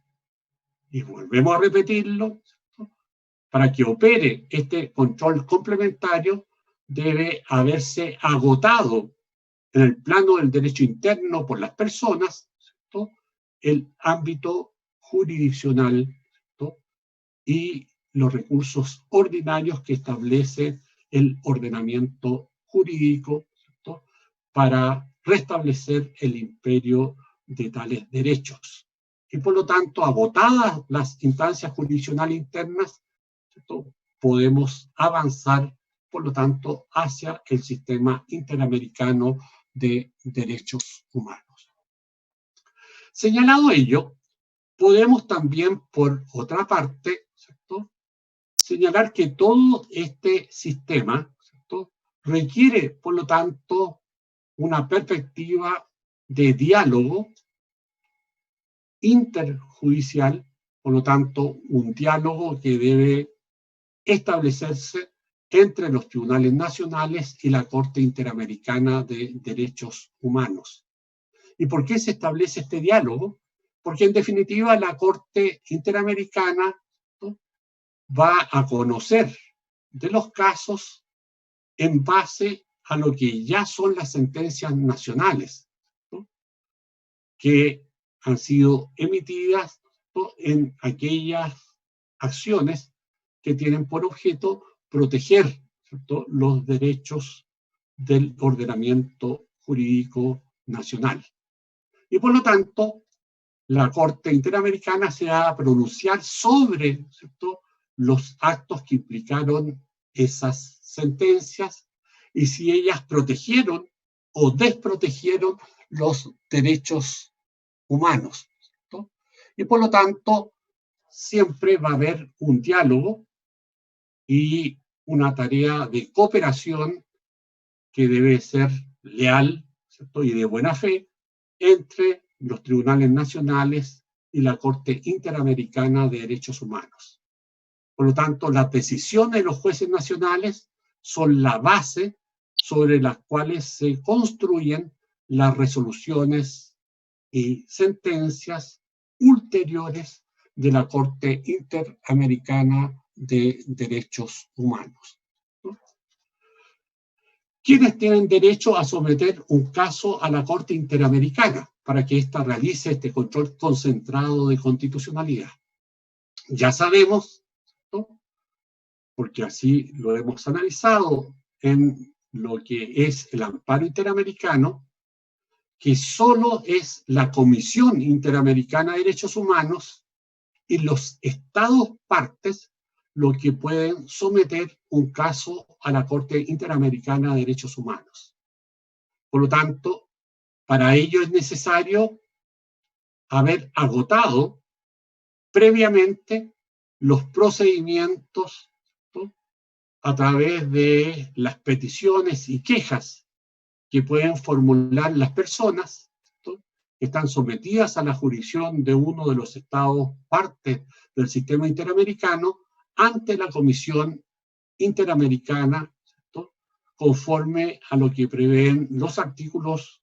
Y volvemos a repetirlo, ¿cierto?, para que opere este control complementario debe haberse agotado en el plano del derecho interno por las personas, ¿cierto?, el ámbito jurisdiccional, ¿cierto?, y los recursos ordinarios que establece el ordenamiento jurídico, ¿cierto?, para restablecer el imperio de tales derechos. Y por lo tanto, agotadas las instancias jurisdiccionales internas, ¿cierto?, podemos avanzar, por lo tanto, hacia el sistema interamericano de derechos humanos. Señalado ello, podemos también, por otra parte, ¿cierto?, señalar que todo este sistema, ¿cierto?, requiere, por lo tanto, una perspectiva de diálogo interjudicial, por lo tanto, un diálogo que debe establecerse entre los tribunales nacionales y la Corte Interamericana de Derechos Humanos. ¿Y por qué se establece este diálogo? Porque en definitiva la Corte Interamericana, ¿no?, va a conocer de los casos en base a lo que ya son las sentencias nacionales, ¿no?, que han sido emitidas, ¿no?, en aquellas acciones que tienen por objeto proteger, ¿cierto?, los derechos del ordenamiento jurídico nacional. Y por lo tanto, la Corte Interamericana se va a pronunciar sobre, ¿cierto?, los actos que implicaron esas sentencias y si ellas protegieron o desprotegieron los derechos humanos, ¿cierto? Y por lo tanto, siempre va a haber un diálogo y una tarea de cooperación que debe ser leal, ¿cierto?, y de buena fe entre los tribunales nacionales y la Corte Interamericana de Derechos Humanos. Por lo tanto, las decisiones de los jueces nacionales son la base sobre las cuales se construyen las resoluciones y sentencias ulteriores de la Corte Interamericana de Derechos Humanos, ¿no? ¿Quiénes tienen derecho a someter un caso a la Corte Interamericana para que ésta realice este control concentrado de constitucionalidad? Ya sabemos, ¿no?, porque así lo hemos analizado en lo que es el amparo interamericano, que solo es la Comisión Interamericana de Derechos Humanos y los estados partes los que pueden someter un caso a la Corte Interamericana de Derechos Humanos. Por lo tanto, para ello es necesario haber agotado previamente los procedimientos, ¿no?, a través de las peticiones y quejas que pueden formular las personas, ¿no?, que están sometidas a la jurisdicción de uno de los estados partes del sistema interamericano ante la Comisión Interamericana, ¿no?, conforme a lo que prevén los artículos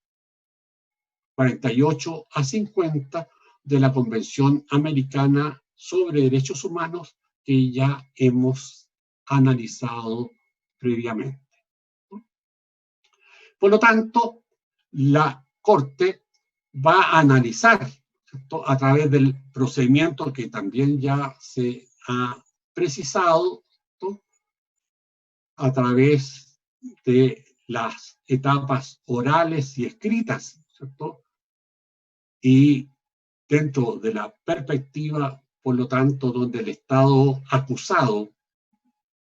48 a 50 de la Convención Americana sobre Derechos Humanos que ya hemos analizado previamente, ¿no? Por lo tanto, la Corte va a analizar, ¿cierto?, a través del procedimiento que también ya se ha precisado, ¿no?, a través de las etapas orales y escritas, ¿cierto?, y dentro de la perspectiva, por lo tanto, donde el Estado acusado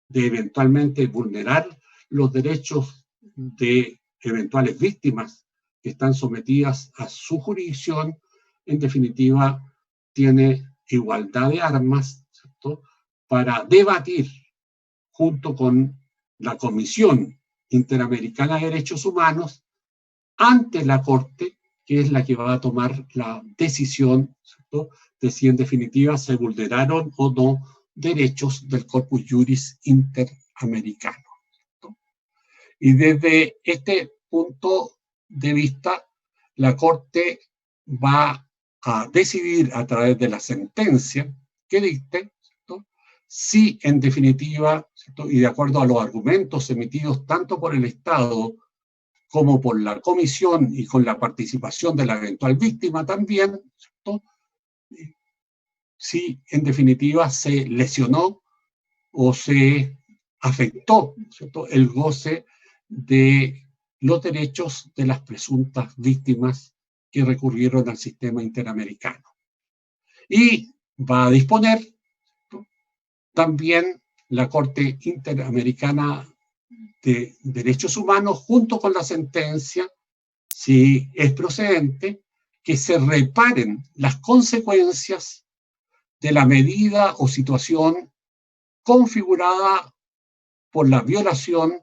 de eventualmente vulnerar los derechos de eventuales víctimas que están sometidas a su jurisdicción, en definitiva, tiene igualdad de armas, ¿cierto?, para debatir junto con la Comisión Interamericana de Derechos Humanos ante la Corte, que es la que va a tomar la decisión, ¿cierto?, de si en definitiva se vulneraron o no derechos del Corpus Juris Interamericano, ¿no? Y desde este punto de vista, la Corte va a decidir a través de la sentencia que dicte, ¿cierto?, si en definitiva, ¿cierto?, y de acuerdo a los argumentos emitidos tanto por el Estado como por la Comisión y con la participación de la eventual víctima también, ¿cierto?, si en definitiva se lesionó o se afectó, ¿cierto?, el goce de los derechos de las presuntas víctimas que recurrieron al sistema interamericano. Y va a disponer, ¿no?, también la Corte Interamericana de Derechos Humanos, junto con la sentencia, si es procedente, que se reparen las consecuencias de la medida o situación configurada por la violación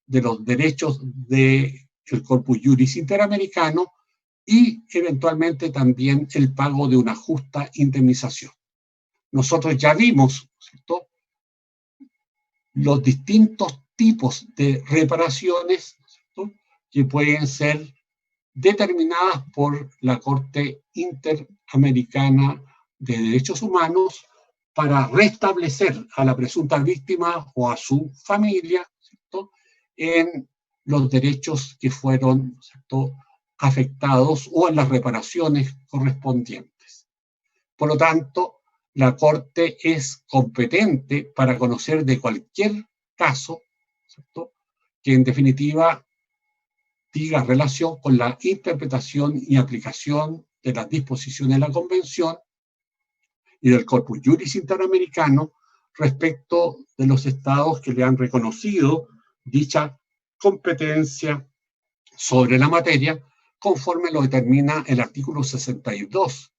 de los derechos del Corpus Juris Interamericano y eventualmente también el pago de una justa indemnización. Nosotros ya vimos, ¿cierto?, los distintos tipos de reparaciones, ¿cierto?, que pueden ser determinadas por la Corte Interamericana de Derechos Humanos para restablecer a la presunta víctima o a su familia, ¿cierto?, en los derechos que fueron, ¿cierto?, afectados o en las reparaciones correspondientes. Por lo tanto, la Corte es competente para conocer de cualquier caso, ¿cierto?, que en definitiva diga relación con la interpretación y aplicación de las disposiciones de la Convención y del Corpus Juris Interamericano respecto de los estados que le han reconocido dicha competencia sobre la materia, conforme lo determina el artículo 62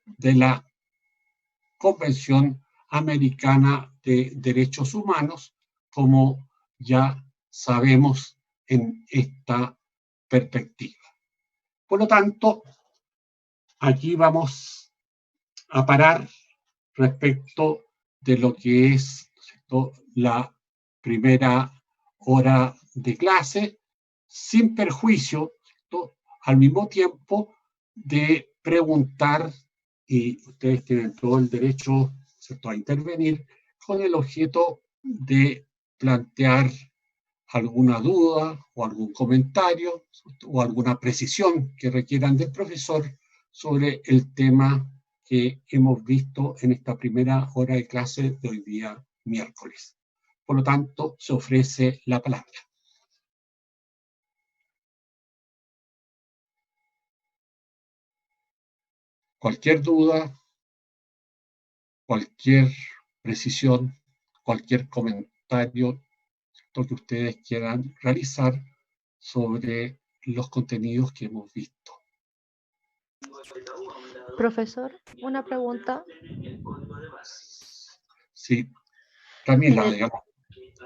de la Convención Americana de Derechos Humanos, como ya sabemos en esta perspectiva. Por lo tanto, aquí vamos a parar respecto de lo que es, ¿cierto?, la primera hora de clase, sin perjuicio, ¿cierto?, al mismo tiempo de preguntar, y ustedes tienen todo el derecho, ¿cierto?, a intervenir con el objeto de plantear alguna duda o algún comentario, ¿cierto?, o alguna precisión que requieran del profesor sobre el tema que hemos visto en esta primera hora de clase de hoy día miércoles. Por lo tanto, se ofrece la palabra. Cualquier duda, cualquier precisión, cualquier comentario que ustedes quieran realizar sobre los contenidos que hemos visto. Profesor, una pregunta. Sí, Camila, digamos.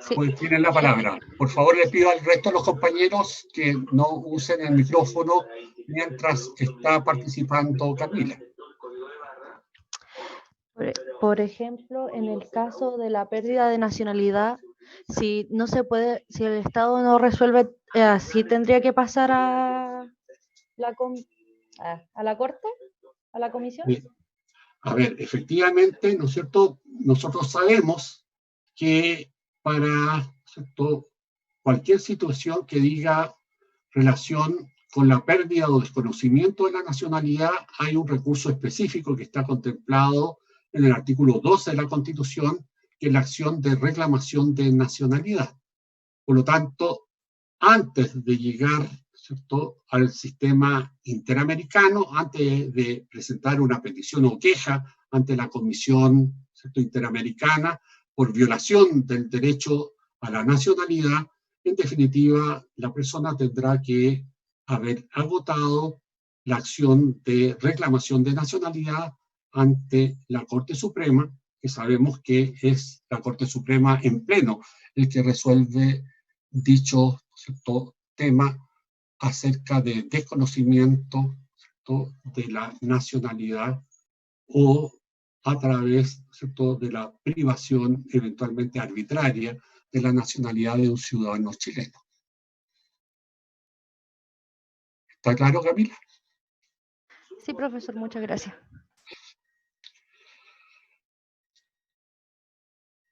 Sí. Pues tienen la palabra. Por favor, le pido al resto de los compañeros que no usen el micrófono mientras está participando Camila. Por ejemplo, en el caso de la pérdida de nacionalidad, si no se puede, si el Estado no resuelve, ¿sí tendría que pasar a la Corte, a la Comisión? A ver, efectivamente, ¿no es cierto?, nosotros sabemos que para, ¿cierto?, cualquier situación que diga relación con la pérdida o desconocimiento de la nacionalidad, hay un recurso específico que está contemplado en el artículo 12 de la Constitución, que es la acción de reclamación de nacionalidad. Por lo tanto, antes de llegar, ¿cierto?, al sistema interamericano, antes de presentar una petición o queja ante la Comisión, ¿cierto?, Interamericana por violación del derecho a la nacionalidad, en definitiva, la persona tendrá que haber agotado la acción de reclamación de nacionalidad ante la Corte Suprema, que sabemos que es la Corte Suprema en pleno el que resuelve dicho, ¿cierto?, tema acerca de desconocimiento, ¿cierto?, de la nacionalidad o a través, ¿cierto?, de la privación eventualmente arbitraria de la nacionalidad de un ciudadano chileno. ¿Está claro, Camila? Sí, profesor, muchas gracias.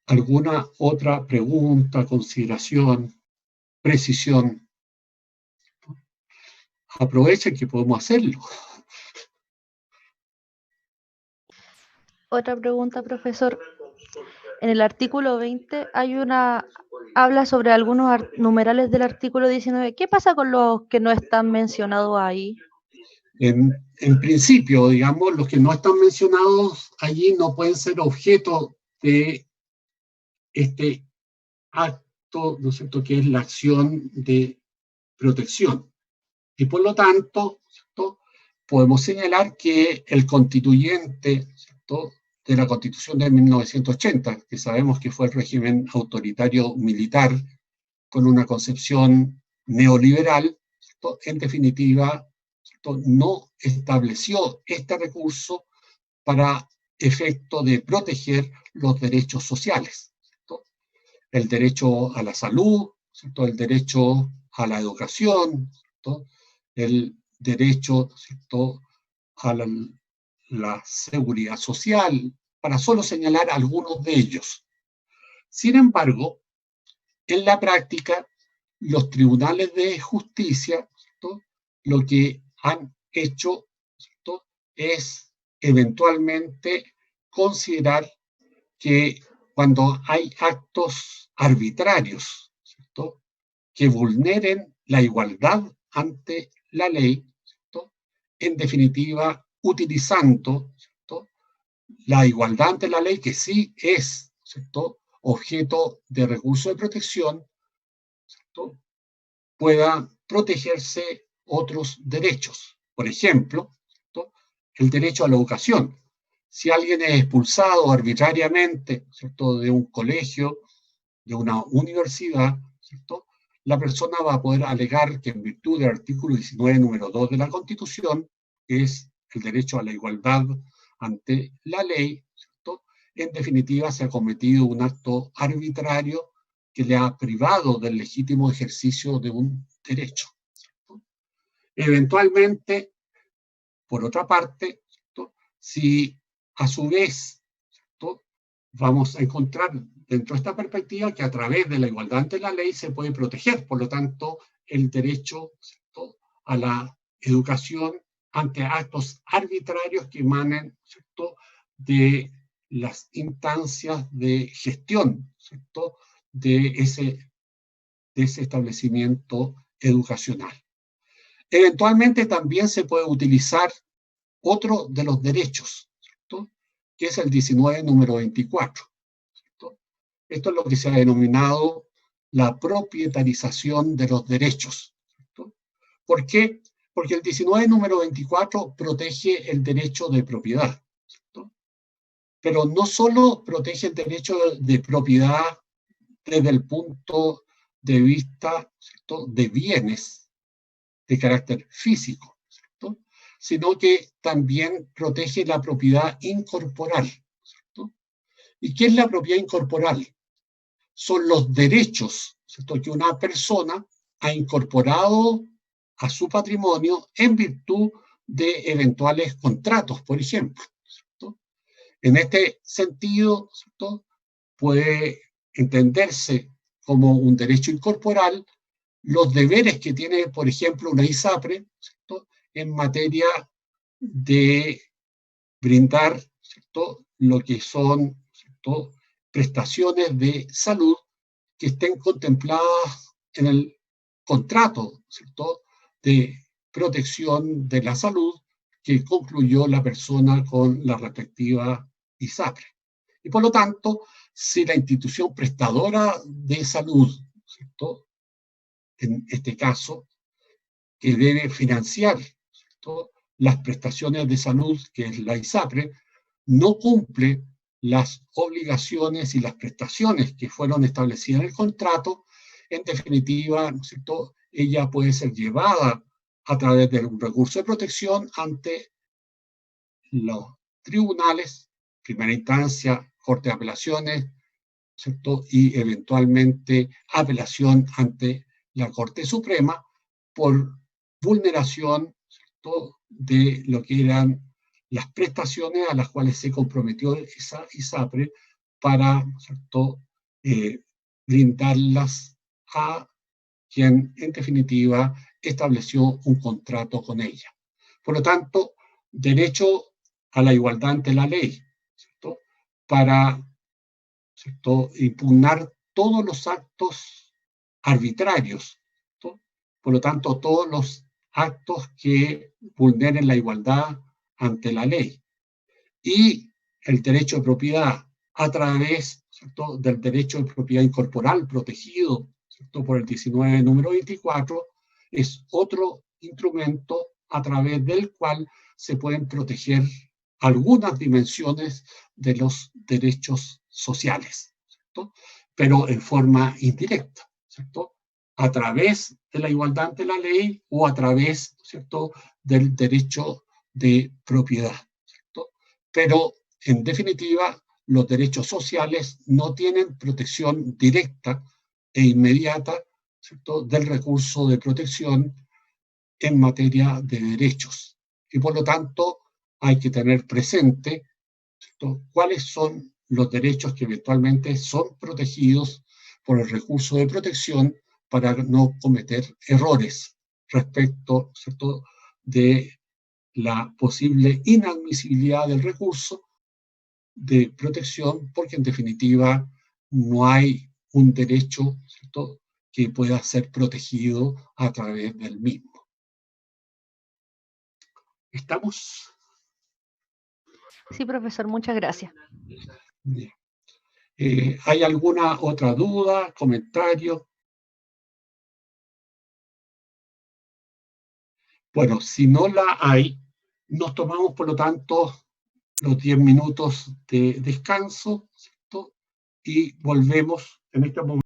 ¿Alguna otra pregunta, consideración, precisión? Aprovechen que podemos hacerlo. Otra pregunta, profesor. En el artículo 20 habla sobre algunos numerales del artículo 19. ¿Qué pasa con los que no están mencionados ahí? En principio, digamos, los que no están mencionados allí no pueden ser objeto de este acto, ¿no es cierto?, que es la acción de protección. Y por lo tanto, ¿cierto?, podemos señalar que el constituyente, ¿cierto?, de la Constitución de 1980, que sabemos que fue el régimen autoritario militar con una concepción neoliberal, ¿cierto?, en definitiva, ¿cierto?, no estableció este recurso para efecto de proteger los derechos sociales, ¿cierto?, el derecho a la salud, ¿cierto?, el derecho a la educación, ¿cierto?, el derecho, ¿cierto?, a la seguridad social, para solo señalar algunos de ellos. Sin embargo, en la práctica, los tribunales de justicia, ¿cierto?, lo que han hecho, ¿cierto?, es eventualmente considerar que cuando hay actos arbitrarios, ¿cierto?, que vulneren la igualdad ante la ley, ¿cierto?, en definitiva, utilizando, ¿cierto?, la igualdad ante la ley, que sí es, ¿cierto?, objeto de recurso de protección, ¿cierto?, pueda protegerse otros derechos. Por ejemplo, ¿cierto?, el derecho a la educación. Si alguien es expulsado arbitrariamente, ¿cierto?, de un colegio, de una universidad, ¿cierto?, la persona va a poder alegar que en virtud del artículo 19, número 2 de la Constitución, que es el derecho a la igualdad ante la ley, ¿cierto?, en definitiva se ha cometido un acto arbitrario que le ha privado del legítimo ejercicio de un derecho, ¿cierto? Eventualmente, por otra parte, ¿cierto?, si a su vez, ¿cierto?, vamos a encontrar dentro de esta perspectiva que a través de la igualdad ante la ley se puede proteger, por lo tanto, el derecho, ¿cierto?, a la educación ante actos arbitrarios que emanen, ¿cierto?, de las instancias de gestión, ¿cierto?, de ese establecimiento educacional. Eventualmente también se puede utilizar otro de los derechos, ¿cierto?, que es el 19, número 24. ¿Cierto? Esto es lo que se ha denominado la propietarización de los derechos, ¿cierto? ¿Por qué? Porque el 19, número 24 protege el derecho de propiedad, ¿cierto?, pero no solo protege el derecho de propiedad desde el punto de vista, ¿cierto?, de bienes de carácter físico, ¿cierto?, sino que también protege la propiedad incorporal, ¿cierto? ¿Y qué es la propiedad incorporal? Son los derechos, ¿cierto?, que una persona ha incorporado a su patrimonio en virtud de eventuales contratos, por ejemplo, ¿cierto? En este sentido, ¿cierto?, puede entenderse como un derecho incorporal los deberes que tiene, por ejemplo, una ISAPRE, ¿cierto?, en materia de brindar, ¿cierto?, lo que son, ¿cierto?, prestaciones de salud que estén contempladas en el contrato, ¿cierto?, de protección de la salud que concluyó la persona con la respectiva ISAPRE. Y por lo tanto, si la institución prestadora de salud, ¿cierto?, en este caso, que debe financiar, ¿cierto?, las prestaciones de salud, que es la ISAPRE, no cumple las obligaciones y las prestaciones que fueron establecidas en el contrato, en definitiva, ¿no es cierto?, ella puede ser llevada a través de un recurso de protección ante los tribunales, primera instancia, Corte de Apelaciones, ¿cierto?, y eventualmente apelación ante la Corte Suprema por vulneración, ¿cierto?, de lo que eran las prestaciones a las cuales se comprometió esa ISAPRE para, ¿cierto?, brindarlas a quien en definitiva estableció un contrato con ella. Por lo tanto, derecho a la igualdad ante la ley, ¿cierto?, para, ¿cierto?, impugnar todos los actos arbitrarios, ¿cierto?, por lo tanto, todos los actos que vulneren la igualdad ante la ley. Y el derecho de propiedad a través, ¿cierto?, del derecho de propiedad incorporal protegido, ¿cierto?, por el 19, número 24, es otro instrumento a través del cual se pueden proteger algunas dimensiones de los derechos sociales, ¿cierto?, pero en forma indirecta, ¿cierto?, a través de la igualdad ante la ley o a través, ¿cierto?, del derecho de propiedad, ¿cierto? Pero, en definitiva, los derechos sociales no tienen protección directa e inmediata, ¿cierto?, del recurso de protección en materia de derechos. Y por lo tanto, hay que tener presente, ¿cierto?, cuáles son los derechos que eventualmente son protegidos por el recurso de protección para no cometer errores respecto, ¿cierto?, de la posible inadmisibilidad del recurso de protección, porque en definitiva no hay un derecho, ¿cierto?, que pueda ser protegido a través del mismo. ¿Estamos? Sí, profesor, muchas gracias. Bien. ¿Hay alguna otra duda, comentario? Bueno, si no la hay, nos tomamos, por lo tanto, los 10 minutos de descanso, ¿cierto? Y volvemos en este momento.